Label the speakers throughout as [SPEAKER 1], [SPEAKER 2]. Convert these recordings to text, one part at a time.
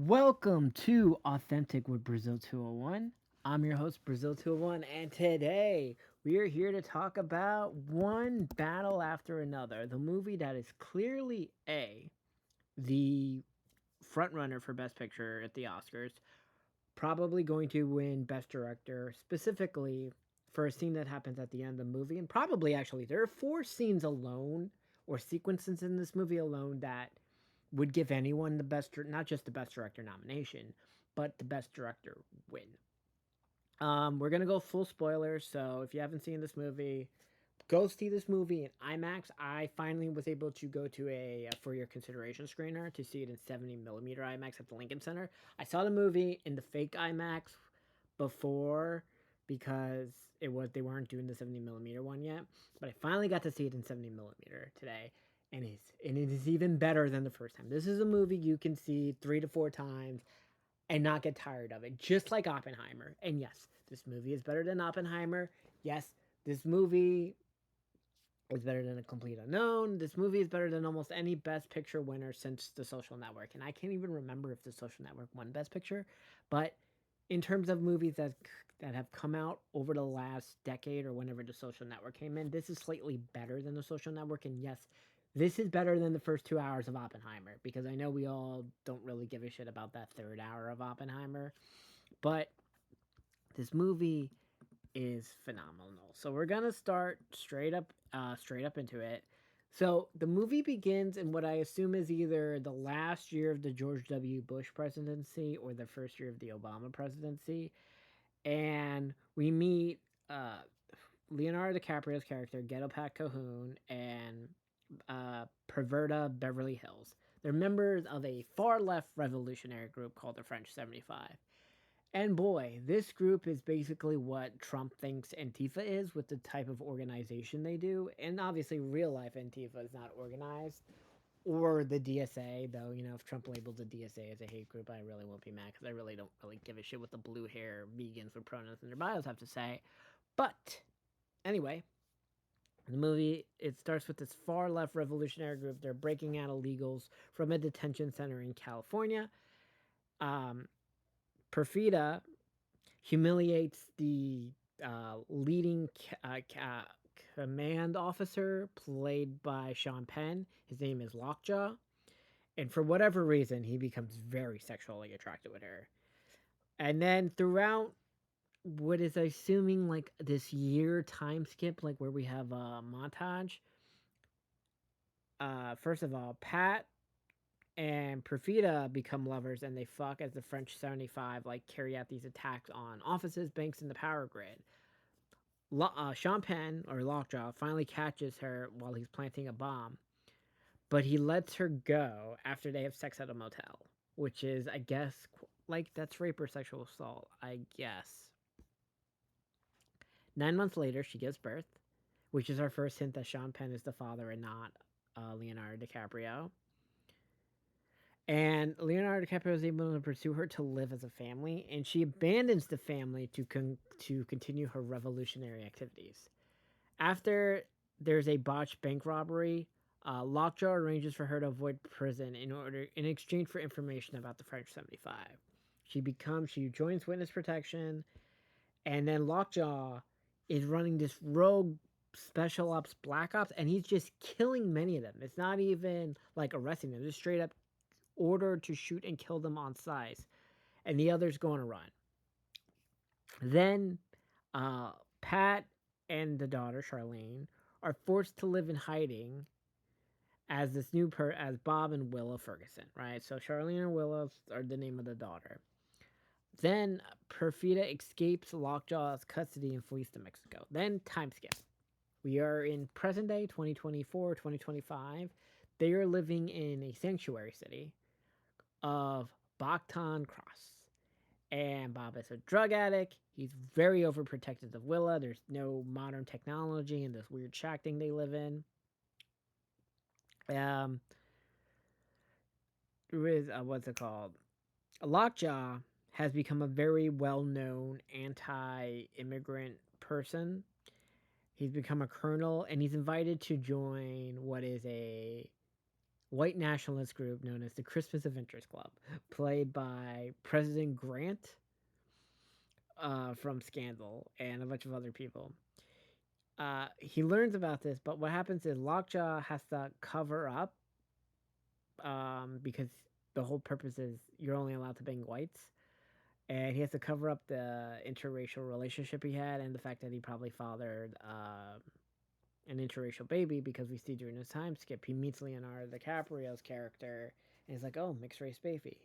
[SPEAKER 1] Welcome to Authentic with Brazil 201. I'm your host, Brazil 201, and today we are here to talk about One Battle After Another, the movie that is clearly the frontrunner for Best Picture at the Oscars, probably going to win Best Director, specifically for a scene that happens at the end of the movie. And probably actually, there are four scenes alone or sequences in this movie alone that would give anyone the best, not just the best director nomination, but the best director win. We're gonna go full spoilers, so if you haven't seen this movie, go see this movie in IMAX. I finally was able to go to a for your consideration screener to see it in 70 millimeter IMAX at the Lincoln Center. I saw the movie in the fake IMAX before because they weren't doing the 70 millimeter one yet, but I finally got to see it in 70 millimeter today, and it is even better than the first time. This is a movie you can see 3 to 4 times and not get tired of it, just like Oppenheimer. And yes, this movie is better than Oppenheimer. Yes, this movie is better than A Complete Unknown. This movie is better than almost any Best Picture winner since The Social Network. And I can't even remember if The Social Network won Best Picture. But in terms of movies that have come out over the last decade or whenever The Social Network came in, this is slightly better than The Social Network. And yes, this is better than the first 2 hours of Oppenheimer, because I know we all don't really give a shit about that third hour of Oppenheimer. But this movie is phenomenal. So we're gonna start straight up into it. So the movie begins in what I assume is either the last year of the George W. Bush presidency or the first year of the Obama presidency, and we meet uh, Leonardo DiCaprio's character, Ghetto Pat Cahoon, and Perverta Beverly Hills. They're members of a far left revolutionary group called the French 75. And boy, this group is basically what Trump thinks Antifa is, with the type of organization they do. And obviously, real life Antifa is not organized, or the DSA, though, if Trump labeled the DSA as a hate group, I really won't be mad, because I really don't really give a shit what the blue hair vegans with pronouns in their bios have to say. But anyway, the movie, it starts with this far left revolutionary group. They're breaking out illegals from a detention center in California. Um, Perfida humiliates the leading command officer, played by Sean Penn. His name is Lockjaw. And for whatever reason, he becomes very sexually attracted with her. And then throughout what is assuming like this year time skip, like where we have a montage, first of all, Pat and Perfida become lovers and they fuck as the French 75 like carry out these attacks on offices, banks, and the power grid. Sean Penn, or Lockjaw, finally catches her while he's planting a bomb, but he lets her go after they have sex at a motel, which is, I guess, like that's rape or sexual assault, I guess. 9 months later, she gives birth, which is our first hint that Sean Penn is the father and not Leonardo DiCaprio. And Leonardo DiCaprio is able to pursue her to live as a family, and she abandons the family to continue her revolutionary activities. After there's a botched bank robbery, Lockjaw arranges for her to avoid prison in exchange for information about the French 75. She joins witness protection, and then Lockjaw is running this rogue special ops black ops, and he's just killing many of them. It's not even like arresting them, just straight up order to shoot and kill them on sight, and the others go on a run. Then Pat and the daughter Charlene are forced to live in hiding as as Bob and Willa Ferguson, right? So Charlene and Willa are the name of the daughter. Then Perfida escapes Lockjaw's custody and flees to Mexico. Then time skip. We are in present day 2024, 2025. They are living in a sanctuary city of Bacton Cross. And Bob is a drug addict. He's very overprotective of Willa. There's no modern technology in this weird shack thing they live in. Um, with what's it called? Lockjaw has become a very well-known anti-immigrant person. He's become a colonel, and he's invited to join what is a white nationalist group known as the Christmas Adventures Club, played by President Grant from Scandal and a bunch of other people. He learns about this, but what happens is Lockjaw has to cover up because the whole purpose is you're only allowed to bang whites. And he has to cover up the interracial relationship he had and the fact that he probably fathered an interracial baby because we see during this time skip he meets Leonardo DiCaprio's character and he's like, oh, mixed race baby.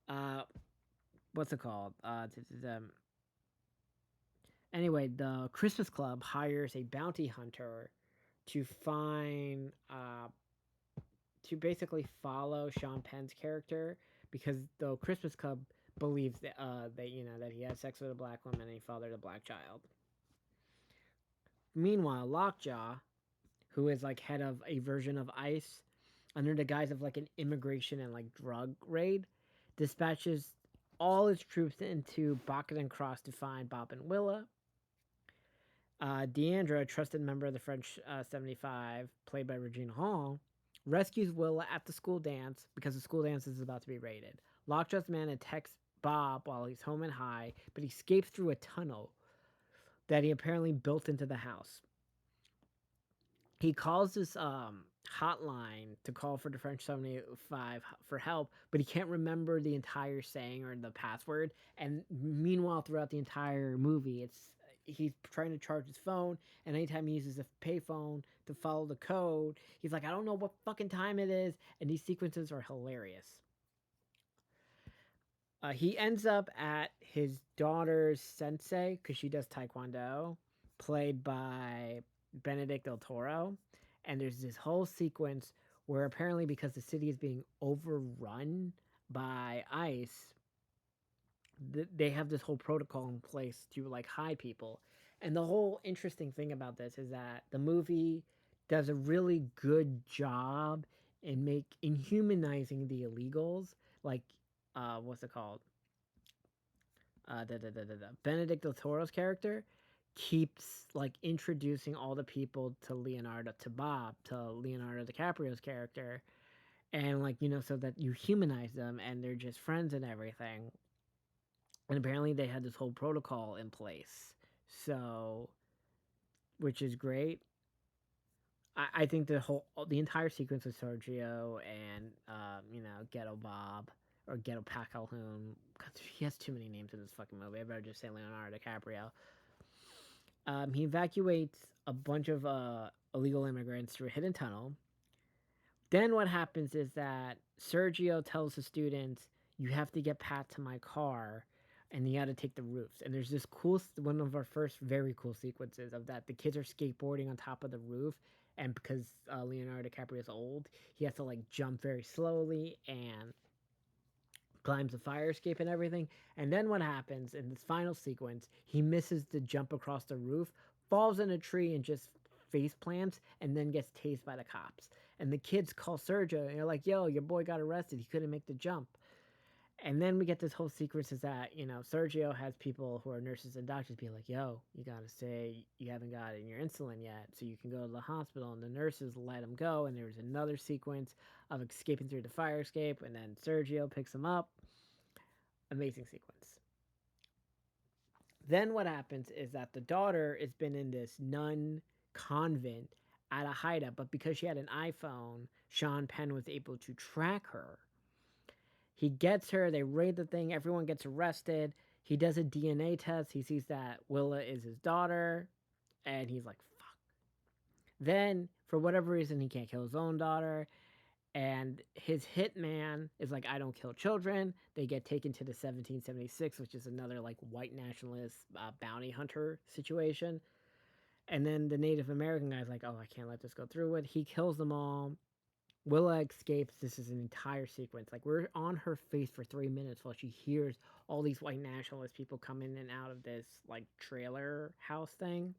[SPEAKER 1] Uh, what's it called? Anyway, the Christmas Club hires a bounty hunter to find to basically follow Sean Penn's character because the Christmas Club believes that that he had sex with a black woman and he fathered a black child. Meanwhile, Lockjaw, who is like head of a version of ICE, under the guise of like an immigration and like drug raid, dispatches all its troops into Boccadan Cross to find Bob and Willa. Deandra, a trusted member of the French 75, played by Regina Hall, rescues Willa at the school dance because the school dance is about to be raided. Lockjaw's man attacks Bob while he's home and high, but he escapes through a tunnel that he apparently built into the house. He calls this hotline to call for the French 75 for help, but he can't remember the entire saying or the password. And meanwhile, throughout the entire movie, he's trying to charge his phone, and anytime he uses a payphone to follow the code, he's like, I don't know what fucking time it is. And these sequences are hilarious. He ends up at his daughter's sensei because she does taekwondo, played by Benedict Del Toro. And there's this whole sequence where apparently because the city is being overrun by ICE, they have this whole protocol in place to like hide people. And the whole interesting thing about this is that the movie does a really good job in humanizing the illegals. Like, what's it called? Benedict Del Toro's character keeps like introducing all the people to Bob, to Leonardo DiCaprio's character, and like so that you humanize them and they're just friends and everything. And apparently they had this whole protocol in place, so which is great. I think the entire sequence with Sergio and Ghetto Bob or Ghetto Pat Calhoun, because he has too many names in this fucking movie. I better just say Leonardo DiCaprio. He evacuates a bunch of illegal immigrants through a hidden tunnel. Then what happens is that Sergio tells the students, "You have to get Pat to my car, and you got to take the roofs." And there's this one of our first very cool sequences of that. The kids are skateboarding on top of the roof, and because Leonardo DiCaprio is old, he has to like jump very slowly and climbs the fire escape and everything. And then what happens in this final sequence, he misses the jump across the roof, falls in a tree and just face plants, and then gets tased by the cops. And the kids call Sergio and they're like, yo, your boy got arrested. He couldn't make the jump. And then we get this whole sequence is that, Sergio has people who are nurses and doctors be like, yo, you got to say you haven't gotten your insulin yet so you can go to the hospital. And the nurses let him go. And there's another sequence of escaping through the fire escape. And then Sergio picks him up. Amazing sequence. Then what happens is that the daughter has been in this nun convent at a hideout, but because she had an iPhone, Sean Penn was able to track her. He gets her, they raid the thing, everyone gets arrested. He does a DNA test. He sees that Willa is his daughter, and he's like, fuck. Then, for whatever reason, he can't kill his own daughter. And his hitman is like, I don't kill children. They get taken to the 1776, which is another like white nationalist bounty hunter situation. And then the Native American guy's like, oh, I can't let this go through with. He kills them all. Willa escapes. This is an entire sequence. Like, we're on her face for 3 minutes while she hears all these white nationalist people come in and out of this like trailer house thing.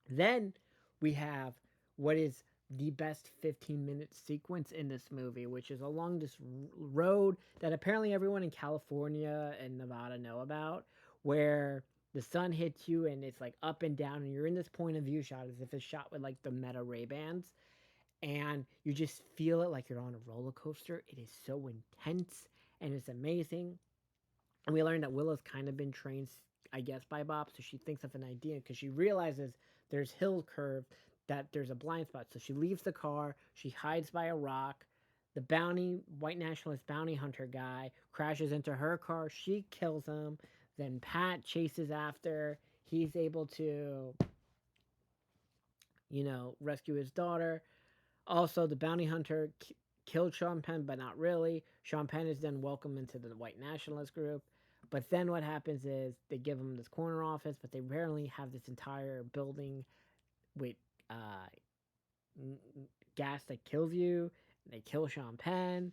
[SPEAKER 1] Then we have what is the best 15-minute sequence in this movie, which is along this road that apparently everyone in California and Nevada know about, where the sun hits you and it's like up and down, and you're in this point of view shot as if it's shot with like the Meta Ray Bans. and you just feel it like you're on a roller coaster. It is so intense and it's amazing. And we learned that Willow's kind of been trained, I guess, by Bob. So she thinks of an idea because she realizes there's hill curve, that there's a blind spot. So she leaves the car, she hides by a rock. The white nationalist bounty hunter guy crashes into her car. She kills him. Then Pat chases after. He's able to, rescue his daughter. Also, the bounty hunter killed Sean Penn, but not really. Sean Penn is then welcomed into the white nationalist group. But then what happens is they give him this corner office, but they apparently have this entire building with uh, gas that kills you. They kill Sean Penn,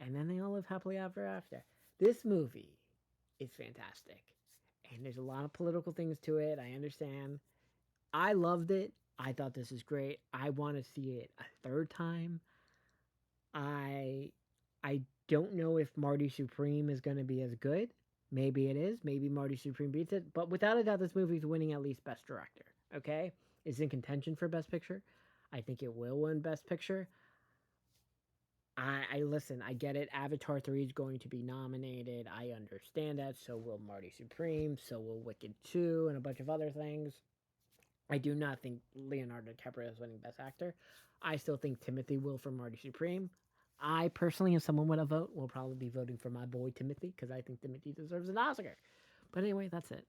[SPEAKER 1] and then they all live happily ever after. This movie is fantastic, and there's a lot of political things to it. I understand. I loved it. I thought this is great. I want to see it a third time. I I don't know if Marty Supreme is going to be as good. Maybe it is. Maybe Marty Supreme beats it. But without a doubt, this movie's winning at least Best Director. Okay, it's in contention for Best Picture. I think it will win Best Picture. I listen. I get it. Avatar 3 is going to be nominated. I understand that. So will Marty Supreme. So will Wicked 2 and a bunch of other things. I do not think Leonardo DiCaprio is winning Best Actor. I still think Timothy will for Marty Supreme. I personally, if someone would have vote, will probably be voting for my boy Timothy because I think Timothy deserves an Oscar. But anyway, that's it.